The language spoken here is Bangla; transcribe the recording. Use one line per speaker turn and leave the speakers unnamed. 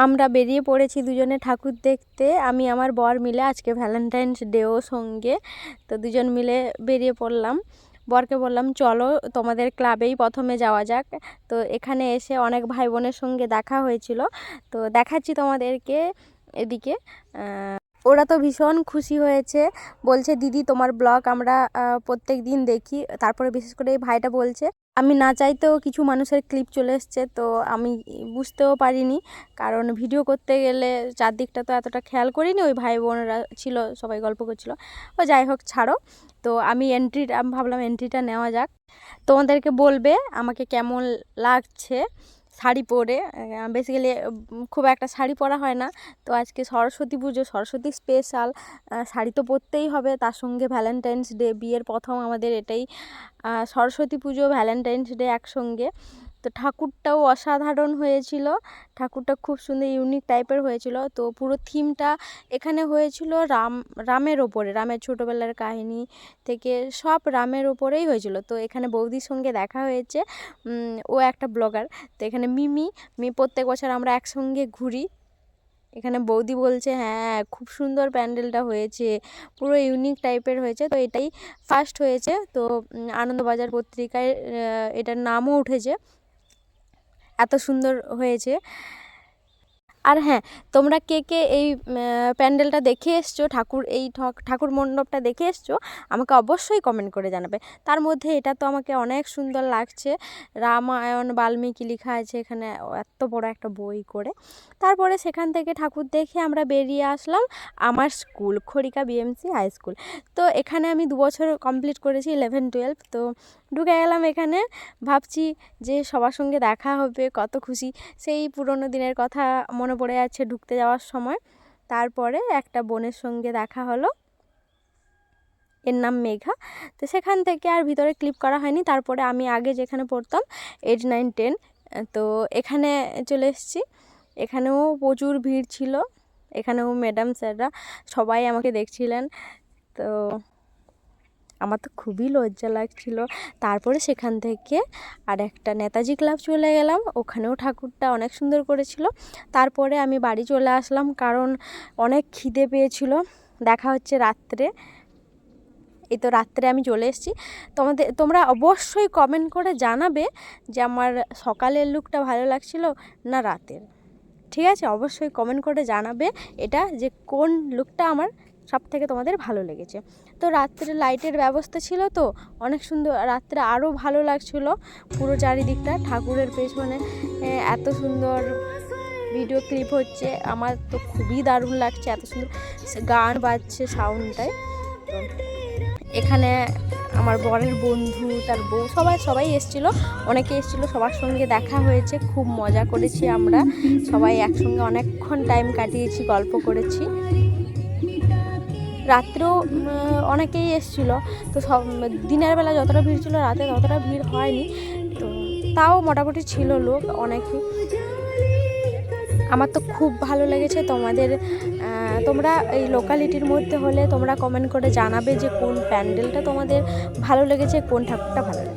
আমরা বেরিয়ে পড়েছি দুজনে ঠাকুর দেখতে। আমি আমার বর মিলে, আজকে ভ্যালেন্টাইন্স ডেও সঙ্গে, তো দুজন মিলে বেরিয়ে পড়লাম। বরকে বললাম চলো তোমাদের ক্লাবেই প্রথমে যাওয়া যাক। তো এখানে এসে অনেক ভাই বোনের সঙ্গে দেখা হয়েছিল, তো দেখাচ্ছি তোমাদেরকে এদিকে। ওরা তো ভীষণ খুশি হয়েছে, বলছে দিদি তোমার ব্লগ আমরা প্রত্যেক দিন দেখি। তারপরে বিশেষ করে এই ভাইটা বলছে আমি না চাইতেও কিছু মানুষের ক্লিপ চলে এসছে, তো আমি বুঝতেও পারিনি, কারণ ভিডিও করতে গেলে চারদিকটা তো এতটা খেয়াল করিনি। ওই ভাই বোনরা ছিল, সবাই গল্প করছিল। ও যাই হোক, ছাড়ো। তো আমি ভাবলাম এন্ট্রিটা নেওয়া যাক, তোমাদেরকে বলবে আমাকে কেমন লাগছে শাড়ি পরে। বেসিক্যালি খুব একটা শাড়ি পরা হয় না, তো আজকে সরস্বতী পুজো, সরস্বতী স্পেশাল, শাড়ি তো পরতেই হবে। তার সঙ্গে ভ্যালেন্টাইন্স ডে, বিয়ের প্রথম আমাদের এটাই, সরস্বতী পুজো ভ্যালেন্টাইন্স ডে একসঙ্গে। তো ঠাকুরটাও অসাধারণ হয়েছিল, ঠাকুরটা খুব সুন্দর ইউনিক টাইপের হয়েছিল। তো পুরো থিমটা এখানে হয়েছিল রামের ওপরে, রামের ছোটোবেলার কাহিনী থেকে সব রামের ওপরেই হয়েছিল। তো এখানে বৌদির সঙ্গে দেখা হয়েছে, ও একটা ব্লগার। তো এখানে মিমি প্রত্যেক বছর আমরা একসঙ্গে ঘুরি। এখানে বৌদি বলছে হ্যাঁ খুব সুন্দর প্যান্ডেলটা হয়েছে, পুরো ইউনিক টাইপের হয়েছে। তো এটাই ফার্স্ট হয়েছে, তো আনন্দবাজার পত্রিকায় এটার নামও উঠেছে, এত সুন্দর হয়েছে। আর হ্যাঁ, তোমরা কে কে এই প্যান্ডেলটা দেখে এসছো, ঠাকুর মণ্ডপটা দেখে এসছো, আমাকে অবশ্যই কমেন্ট করে জানাবে। তার মধ্যে এটা তো আমাকে অনেক সুন্দর লাগছে, রামায়ণ বাল্মীকি লেখা আছে এখানে এত বড় একটা বই করে। তারপরে সেখান থেকে ঠাকুর দেখে আমরা বেরিয়ে আসলাম আমার স্কুল, খড়িকা বিএমসি হাই স্কুল। তো এখানে আমি 2 বছর কমপ্লিট করেছি, 11-12। তো ঢুকে গেলাম এখানে, ভাবছি যে সবার সঙ্গে দেখা হবে, কত খুশি। সেই পুরনো দিনের কথা মনে পড়ে যাচ্ছে ঢুকতে যাওয়ার সময়। তারপরে একটা বোনের সঙ্গে দেখা হলো, এর নাম মেঘা। তো সেখান থেকে আর ভিতরে ক্লিপ করা হয়নি। তারপরে আমি আগে যেখানে পড়তাম 8, 9, 10, তো এখানে চলে এসেছি। এখানেও প্রচুর ভিড় ছিল, এখানেও ম্যাডাম স্যাররা সবাই আমাকে দেখছিলেন। তো আমার তো খুবই লজ্জা লাগছিল। তারপরে সেখান থেকে আর একটা নেতাজি ক্লাব চলে গেলাম, ওখানেও ঠাকুরটা অনেক সুন্দর করেছিল। তারপরে আমি বাড়ি চলে আসলাম, কারণ অনেক খিদে পেয়েছিল। দেখা হচ্ছে রাত্রে। এই তো রাত্রে আমি চলে এসেছি। তোমরা অবশ্যই কমেন্ট করে জানাবে যে আমার সকালের লুকটা ভালো লাগছিল না রাতের, ঠিক আছে? অবশ্যই কমেন্ট করে জানাবে এটা, যে কোন লুকটা আমার সব থেকে তোমাদের ভালো লেগেছে। তো রাত্রে লাইটের ব্যবস্থা ছিল, তো অনেক সুন্দর, রাত্রে আরও ভালো লাগছিলো পুরো চারিদিকটা। ঠাকুরের পেছনে এত সুন্দর ভিডিও ক্লিপ হচ্ছে, আমার তো খুবই দারুণ লাগছে, এত সুন্দর গান বাজছে সাউন্ডটায়। তো এখানে আমার বরের বন্ধু, তার বউ, সবাই এসেছিলো, অনেকে এসেছিলো, সবার সঙ্গে দেখা হয়েছে, খুব মজা করেছি আমরা সবাই একসঙ্গে, অনেকক্ষণ টাইম কাটিয়েছি, গল্প করেছি। রাত্রেও অনেকেই এসেছিলো, তো দিনের বেলা যতটা ভিড় ছিল রাতে ততটা ভিড় হয়নি, তো তাও মোটামুটি ছিল লোক অনেকই। আমার তো খুব ভালো লেগেছে। তোমরা এই লোকালিটির মধ্যে হলে তোমরা কমেন্ট করে জানাবে যে কোন প্যান্ডেলটা তোমাদের ভালো লেগেছে, কোন ঠাকুরটা ভালো লেগেছে।